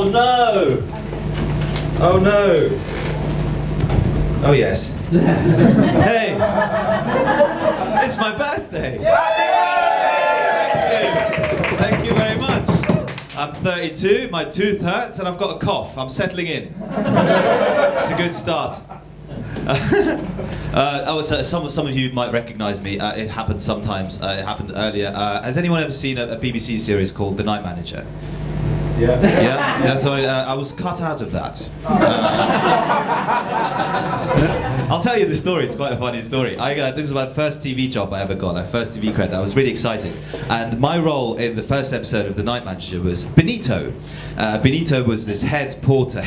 Oh no! Oh no! Oh yes. Hey! It's my birthday! Thank you! Thank you very much. I'm 32, my tooth hurts, and I've got a cough. I'm settling in. It's a good start. Some of you might recognise me. It happens sometimes. It happened earlier. Has anyone ever seen a BBC series called The Night Manager? Yeah. Yeah. So I was cut out of that. I'll tell you the story. It's quite a funny story. This is my first TV job I ever got. My first TV credit. I was really excited, and my role in the first episode of The Night Manager was Benito. Benito was this head porter.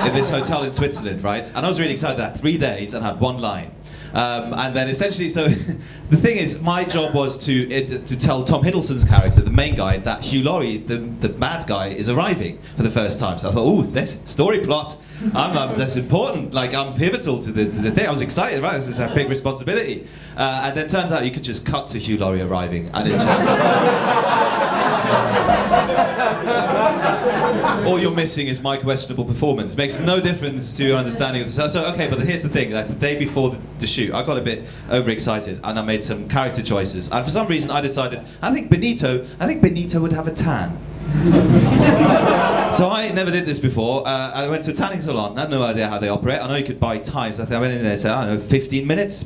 In this hotel in Switzerland, right? And I was really excited. I had 3 days and had one line. And then essentially, so the thing is, my job was to tell Tom Hiddleston's character, the main guy, that Hugh Laurie, the bad guy, is arriving for the first time. So I thought, ooh, this story plot, that's important. Like, I'm pivotal to the thing. I was excited, right? This is a big responsibility. And then turns out you could just cut to Hugh Laurie arriving, and it just... all you're missing is my questionable performance. Makes no difference to your understanding of the... So okay, but here's the thing. Like, the day before the shoot, I got a bit overexcited, and I made some character choices. And for some reason, I decided, I think Benito would have a tan. So I never did this before. I went to a tanning salon. I had no idea how they operate. I know you could buy times. I went in there and said, I don't know, 15 minutes.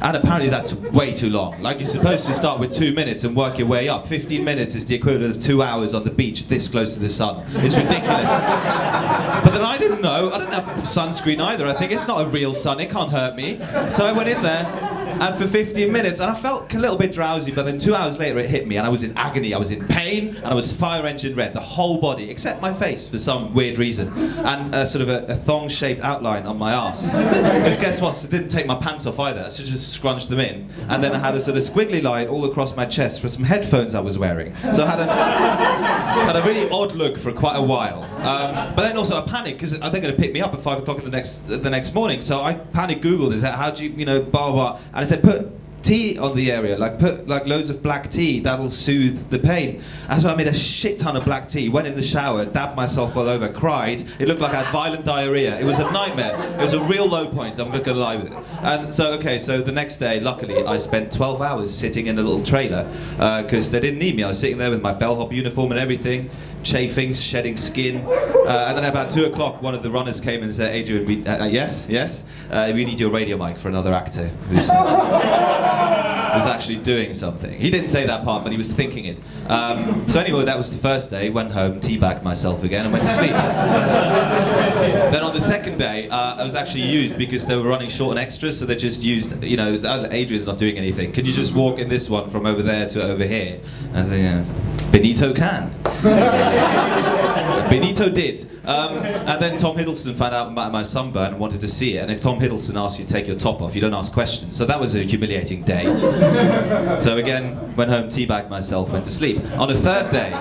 And apparently that's way too long. Like, you're supposed to start with 2 minutes and work your way up. 15 minutes is the equivalent of 2 hours on the beach this close to the sun. It's ridiculous. But then I didn't know. I didn't have sunscreen either. I think it's not a real sun. It can't hurt me. So I went in there. And for 15 minutes, and I felt a little bit drowsy, but then 2 hours later it hit me, and I was in agony, I was in pain, and I was fire engine red, the whole body, except my face for some weird reason, and sort of a thong-shaped outline on my arse. Because guess what? I didn't take my pants off either, so just scrunched them in, and then I had a sort of squiggly line all across my chest for some headphones I was wearing. So I had a really odd look for quite a while. But then also I panicked, because they're going to pick me up at 5 o'clock the next morning, so I panicked Googled, is that how do you, blah, blah, blah. And I said, put tea on the area, put loads of black tea, that'll soothe the pain. And so I made a shit ton of black tea, went in the shower, dabbed myself all over, cried. It looked like I had violent diarrhea. It was a nightmare. It was a real low point, I'm not gonna lie with it. And so, so the next day, luckily, I spent 12 hours sitting in a little trailer, because they didn't need me. I was sitting there with my bellhop uniform and everything, chafing, shedding skin. And then about 2 o'clock, one of the runners came and said, Adrian, we need your radio mic for another actor who's actually doing something. He didn't say that part, but he was thinking it. So anyway, that was the first day. Went home, teabagged myself again, and went to sleep. Then on the second day, I was actually used because they were running short on extras, so they just used, Adrian's not doing anything. Can you just walk in this one from over there to over here? And I said, Benito can. Benito did. And then Tom Hiddleston found out about my sunburn and wanted to see it. And if Tom Hiddleston asks you to take your top off, you don't ask questions. So that was a humiliating day. So again, went home, teabagged myself, went to sleep. On the third day,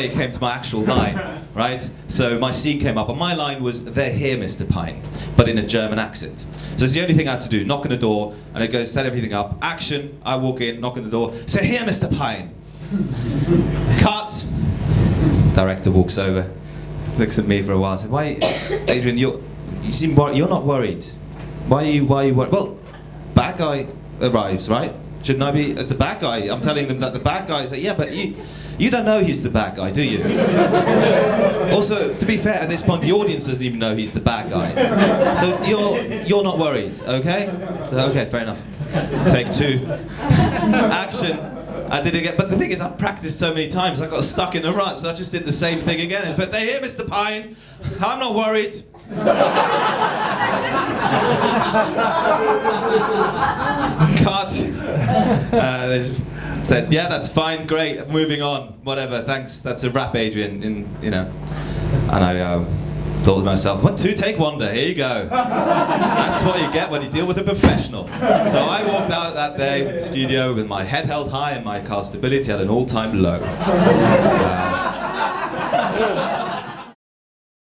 it came to my actual line, right? So my scene came up, and my line was, "They're here, Mr. Pine," but in a German accent. So it's the only thing I had to do, knock on the door, and it goes, set everything up. Action, I walk in, knock on the door, say, "Here, Mr. Pine." Cut. Director walks over, looks at me for a while, and said, "Why, Adrian, you seem worried. You're not worried. Why are you worried?" "Well, bad guy arrives, right? Shouldn't I be? It's a bad guy. I'm telling them that the bad guy is like, yeah, but you don't know he's the bad guy, do you?" Also, to be fair, at this point, the audience doesn't even know he's the bad guy. So you're not worried, okay? So okay, fair enough. Take 2. Action. I did it again, but the thing is, I've practiced so many times, I got stuck in a rut, so I just did the same thing again. I went, "They're here, Mr. Pine. I'm not worried." Cut. They just said, "Yeah, that's fine, great, moving on, whatever, thanks, that's a wrap, Adrian," And I thought to myself, "What, 2, take 1 day, here you go." That's what you get when you deal with a professional. So I walked out that day of the studio with my head held high and my castability at an all-time low.